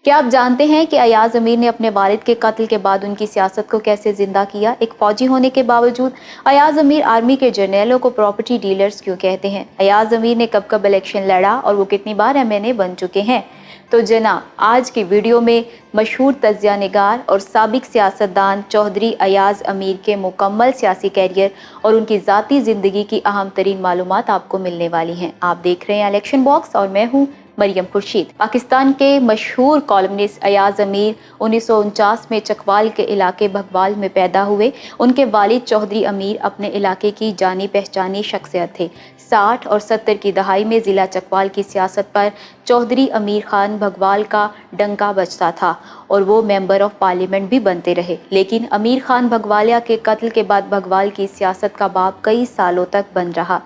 क्या आप जानते हैं कि अयाज अमीर ने अपने वालिद के कत्ल के बाद उनकी सियासत को कैसे जिंदा किया? एक फौजी होने के बावजूद अयाज अमीर आर्मी के जर्नलों को प्रॉपर्टी डीलर्स क्यों कहते हैं? अयाज अमीर ने कब कब इलेक्शन लड़ा और वो कितनी बार एमएनए बन चुके हैं? तो जनाब, आज की वीडियो में मशहूर तज्जिया निगार और साबिक सियासतदान चौधरी अयाज अमीर के मुकम्मल सियासी कैरियर और उनकी ज़ाती ज़िंदगी की अहम तरीन मालूमात आपको मिलने वाली हैं। आप देख रहे हैं इलेक्शन बॉक्स और मैं हूँ मरियम खुर्शीद। पाकिस्तान के मशहूर कॉलमनिस्ट अयाज अमीर 1949 में चकवाल के इलाके भगवाल में पैदा हुए। उनके वालिद चौधरी अमीर अपने इलाके की जानी पहचानी शख्सियत थे। 60 और 70 की दहाई में ज़िला चकवाल की सियासत पर चौधरी अमीर खान भगवाल का डंका बजता था और वो मेंबर ऑफ पार्लियामेंट भी बनते रहे। लेकिन अमीर खान भगवालिया के कत्ल के बाद भगवाल की सियासत का बाब कई सालों तक बंद रहा।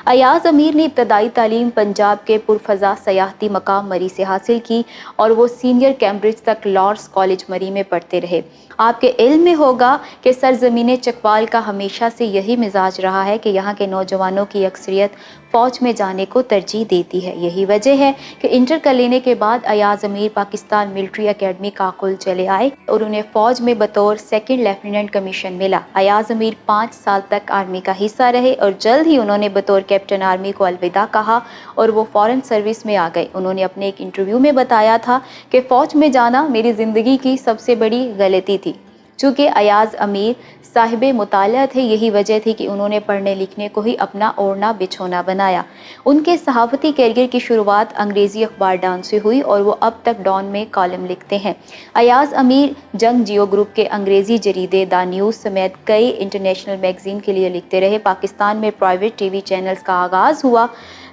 अयाज अमीर ने इब्तदाई तालीम पंजाब के पुरफजा सयाहती मकाम मरी से हासिल की और वो सीनियर कैम्ब्रिज तक लॉर्ड्स कॉलेज मरी में पढ़ते रहे। आपके इल्म में होगा कि सरजमीन चकवाल का हमेशा से यही मिजाज रहा है कि यहाँ के नौजवानों की अक्सरियत फ़ौज में जाने को तरजीह देती है। यही वजह है कि इंटर कर लेने के बाद अयाज अमीर पाकिस्तान मिलिट्री एकेडमी काकुल चले आए और उन्हें फ़ौज में बतौर सेकंड लेफ्टिनेंट कमीशन मिला। अयाज अमीर 5 साल तक आर्मी का हिस्सा रहे और जल्द ही उन्होंने बतौर कैप्टन आर्मी को अलविदा कहा और वो फॉरेन सर्विस में आ गए। उन्होंने अपने एक इंटरव्यू में बताया था कि फ़ौज में जाना मेरी ज़िंदगी की सबसे बड़ी गलती थी। चूँकि अयाज अमीर साहिब मुताला थे, यही वजह थी कि उन्होंने पढ़ने लिखने को ही अपना ओढ़ना बिछोना बनाया। उनके सहाफ़ती कैरियर की शुरुआत अंग्रेज़ी अखबार डॉन से हुई और वो अब तक डॉन में कॉलम लिखते हैं। अयाज अमीर जंग जियो ग्रुप के अंग्रेज़ी जरीदे द न्यूज़ समेत कई इंटरनेशनल मैगज़ीन के लिए लिखते रहे। पाकिस्तान में प्राइवेट टीवी चैनल्स का आगाज़ हुआ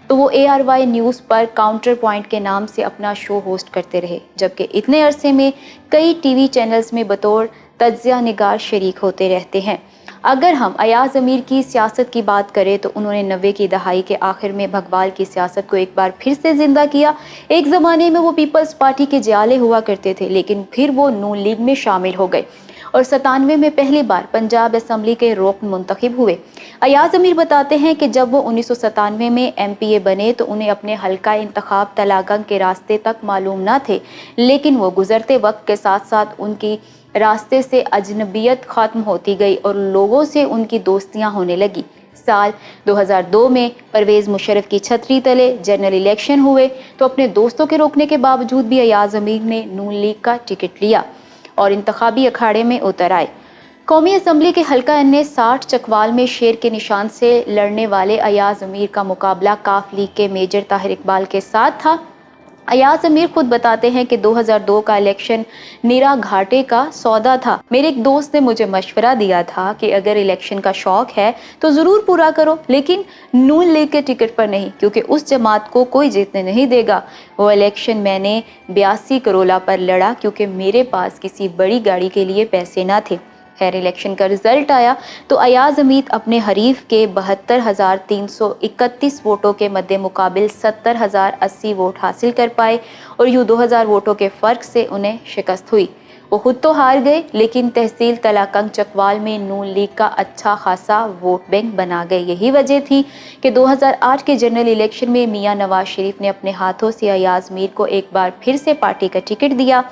तो वो ARY न्यूज़ पर काउंटर पॉइंट के नाम से अपना शो होस्ट करते रहे, जबकि इतने अरसे में कई टीवी चैनल्स में बतौर तज्जिया निगार शरीक होते रहते हैं। अगर हम अयाज अमीर की सियासत की बात करें तो उन्होंने 90 की दहाई के आखिर में भगवाल की सियासत को एक बार फिर से ज़िंदा किया। एक ज़माने में वो पीपल्स पार्टी के जियाले हुआ करते थे, लेकिन फिर वो नून लीग में शामिल हो गए और 97 में पहली बार पंजाब असम्बली के रुकन मुंतखब हुए। अयाज अमीर बताते हैं कि जब वो 1997 में MPA बने तो उन्हें अपने हल्का इंतखाब तलागंग के रास्ते तक मालूम न थे, लेकिन वो गुजरते वक्त के साथ साथ उनकी रास्ते से अजनबियत ख़त्म होती गई और लोगों से उनकी दोस्तियां होने लगी। साल 2002 में परवेज़ मुशर्रफ की छतरी तले जनरल इलेक्शन हुए तो अपने दोस्तों के रोकने के बावजूद भी अयाज अमीर ने नून लीग का टिकट लिया और इंतखाबी अखाड़े में उतर आए। कौमी असम्बली के हल्का NA 60 चकवाल में शेर के निशान से लड़ने वाले अयाज अमीर का मुकाबला काफ लीग के मेजर ताहिर इकबाल के साथ था। अयाज अमीर खुद बताते हैं कि 2002 का इलेक्शन नीरा घाटे का सौदा था। मेरे एक दोस्त ने मुझे मशवरा दिया था कि अगर इलेक्शन का शौक है तो ज़रूर पूरा करो, लेकिन नून लीग के टिकट पर नहीं, क्योंकि उस जमात को कोई जीतने नहीं देगा। वो इलेक्शन मैंने 82 करोला पर लड़ा क्योंकि मेरे पास किसी बड़ी गाड़ी के लिए पैसे ना थे। खैर, इलेक्शन का रिजल्ट आया तो अयाज अमीर अपने हरीफ के 72,331 वोटों के मद्दे मुकाबिल 70,080 वोट हासिल कर पाए और यूँ 2000 वोटों के फ़र्क से उन्हें शिकस्त हुई। वो खुद तो हार गए, लेकिन तहसील तलाकंग चकवाल में नून लीग का अच्छा खासा वोट बैंक बना गए। यही वजह थी कि 2008 के जनरल इलेक्शन में मियां नवाज शरीफ ने अपने हाथों से अयाज अमीर को एक बार फिर से पार्टी का टिकट दिया।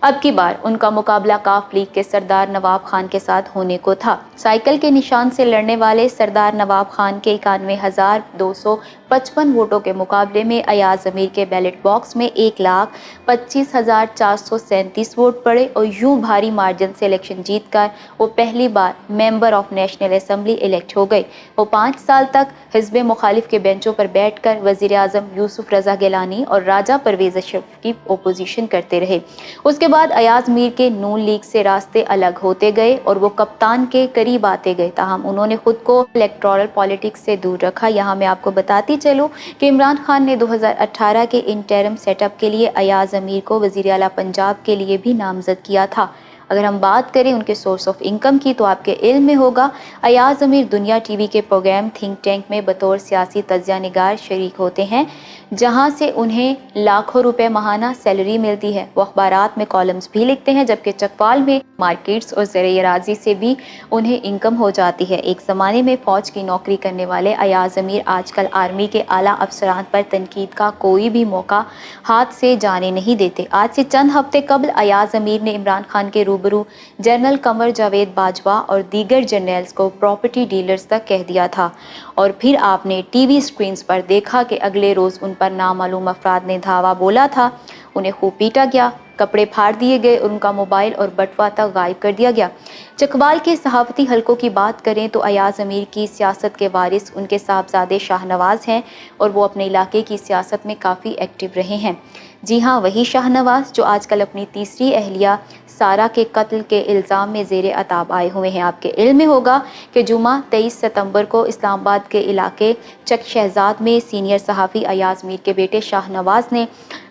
अब की बार उनका मुकाबला काफ लीग के सरदार नवाब खान के साथ होने को था। साइकिल के निशान से लड़ने वाले सरदार नवाब खान के 91,255 वोटों के मुकाबले में अयाज अमीर के बैलेट बॉक्स में 1,25,437 वोट पड़े और यूं भारी मार्जिन से इलेक्शन जीतकर वो पहली बार member of national assembly elect हो गए। वो 5 साल तक हिज़्ब मुखालिफ के बेंचों पर बैठकर वज़ीर आज़म यूसुफ रज़ा गिलानी और राजा परवेज़ अशरफ की ओपोजिशन करते रहे। उसके बाद अयाज अमीर के नून लीग से रास्ते अलग होते गए और वो कप्तान के करीब आते गए, ताहम उन्होंने खुद को इलेक्टोरल पॉलिटिक्स से दूर रखा। यहाँ मैं आपको बताती चलूँ कि इमरान खान ने 2018 के इंटरिम सेटअप के लिए अयाज अमीर को वज़ीर आला पंजाब के लिए भी नामज़द किया था। अगर हम बात करें उनके सोर्स ऑफ इनकम की तो आपके इल्म में होगा अयाज अमीर दुनिया TV के प्रोग्राम थिंक टैंक में बतौर सियासी तज्जिया निगार शरीक होते हैं। जहां से उन्हें लाखों रुपए माहाना सैलरी मिलती है। वो अखबारात में कॉलम्स भी लिखते हैं, जबकि चकवाल में मार्केट्स और ज़राए-ए-राज़ी से भी उन्हें इनकम हो जाती है। एक ज़माने में फ़ौज की नौकरी करने वाले अयाज अमीर आजकल आर्मी के आला अफसरान पर तनकीद का कोई भी मौका हाथ से जाने नहीं देते। आज से चंद हफ्ते कबल अयाज अमीर ने इमरान खान के रूबरू जनरल कमर जावेद बाजवा और दीगर जनरल्स को प्रॉपर्टी डीलर्स तक कह दिया था, और फिर आपने टीवी स्क्रीन्स पर देखा कि अगले रोज़ उन पर नामालूम अफराद ने धावा बोला था, उन्हें खूब पीटा गया, कपड़े फाड़ दिए गए और उनका मोबाइल और बटुआ तक गायब कर दिया गया। चकवाल के सहाफ़ती हलकों की बात करें तो अयाज अमीर की सियासत के वारिस उनके साहबजादे शाहनवाज हैं, और वो अपने इलाके की सियासत में काफ़ी एक्टिव रहे हैं। जी हाँ, वही शाहनवाज जो आजकल अपनी तीसरी अहलिया सारा के कत्ल के इल्ज़ाम में ज़ेरे अताब आए हुए हैं। आपके इल्म में होगा कि जुमा 23 सितंबर को इस्लामाबाद के इलाके चक शहजाद में सीनियर सहाफ़ी अयाज अमीर के बेटे शाहनवाज ने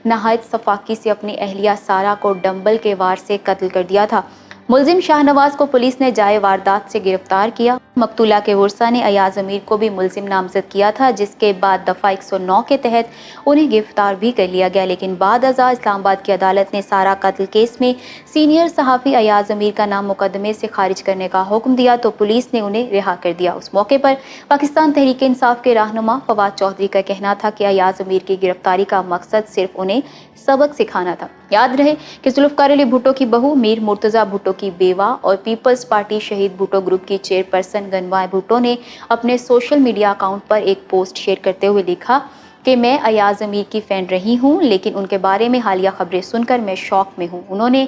नहायत सफाकी से अपनी अहलिया सारा को डंबल के वार से कत्ल कर दिया था। मुलजिम शाहनवाज को पुलिस ने जाए वारदात से गिरफ्तार किया। मकतूला के वर्सा ने अयाज अमीर को भी मुलजिम नामजद किया था, जिसके बाद दफ़ा 109 के तहत उन्हें गिरफ्तार भी कर लिया गया, लेकिन बाद अज़ा इस्लामाबाद की अदालत ने सारा कत्ल केस में सीनियर सहाफ़ी अयाज अमीर का नाम मुकदमे से खारिज करने का हुक्म दिया तो पुलिस ने उन्हें रिहा कर दिया। उस मौके पर पाकिस्तान तहरीक इंसाफ के रहनुमा फवाद चौधरी का कहना था कि अयाज अमीर की गिरफ्तारी का मकसद सिर्फ उन्हें सबक सिखाना था। याद रहे कि जुल्फ़िकार अली भुट्टो की बहू मीर मुर्तज़ा भुट्टो की बेवा और पीपल्स पार्टी शहीद भुट्टो ग्रुप की चेयरपर्सन गनवाए भुट्टो ने अपने सोशल मीडिया अकाउंट पर एक पोस्ट शेयर करते हुए लिखा कि मैं अयाज अमीर की फ़ैन रही हूँ, लेकिन उनके बारे में हालिया खबरें सुनकर मैं शौक में हूँ। उन्होंने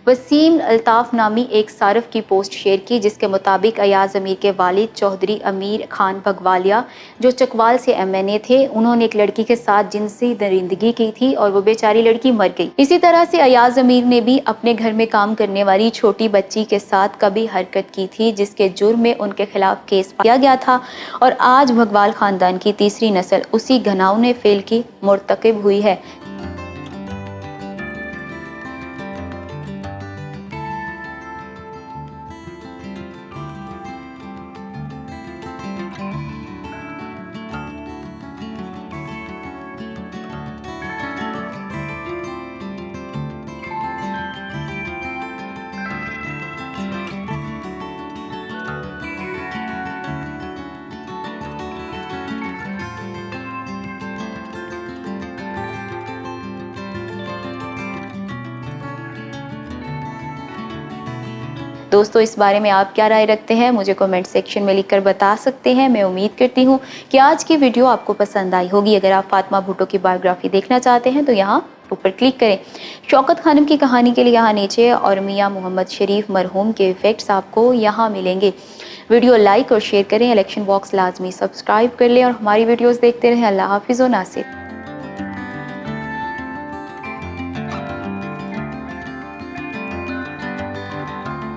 वसीम अल्ताफ़ नामी एक सारफ की पोस्ट शेयर की, जिसके मुताबिक अयाज अमीर के वालिद चौधरी अमीर खान भगवालिया जो चकवाल से MNA थे, उन्होंने एक लड़की के साथ जिनसी दरिंदगी की थी और वो बेचारी लड़की मर गई। इसी तरह से अयाज अमीर ने भी अपने घर में काम करने वाली छोटी बच्ची के साथ कभी हरकत की थी, जिसके जुर्म में उनके खिलाफ केस किया गया था, और आज भगवाल खानदान की तीसरी नस्ल उसी घिनौने फेल की मुर्तकिब हुई है। दोस्तों, इस बारे में आप क्या राय रखते हैं, मुझे कमेंट सेक्शन में लिखकर बता सकते हैं। मैं उम्मीद करती हूँ कि आज की वीडियो आपको पसंद आई होगी। अगर आप फातिमा भुट्टो की बायोग्राफी देखना चाहते हैं तो यहाँ ऊपर क्लिक करें। शौकत खानम की कहानी के लिए यहाँ नीचे, और मियाँ मोहम्मद शरीफ मरहूम के इफेक्ट्स आपको यहाँ मिलेंगे। वीडियो लाइक और शेयर करें, इलेक्शन बॉक्स लाजमी सब्सक्राइब कर लें और हमारी वीडियोज़ देखते रहें। अल्लाह हाफिज़ व नासिर।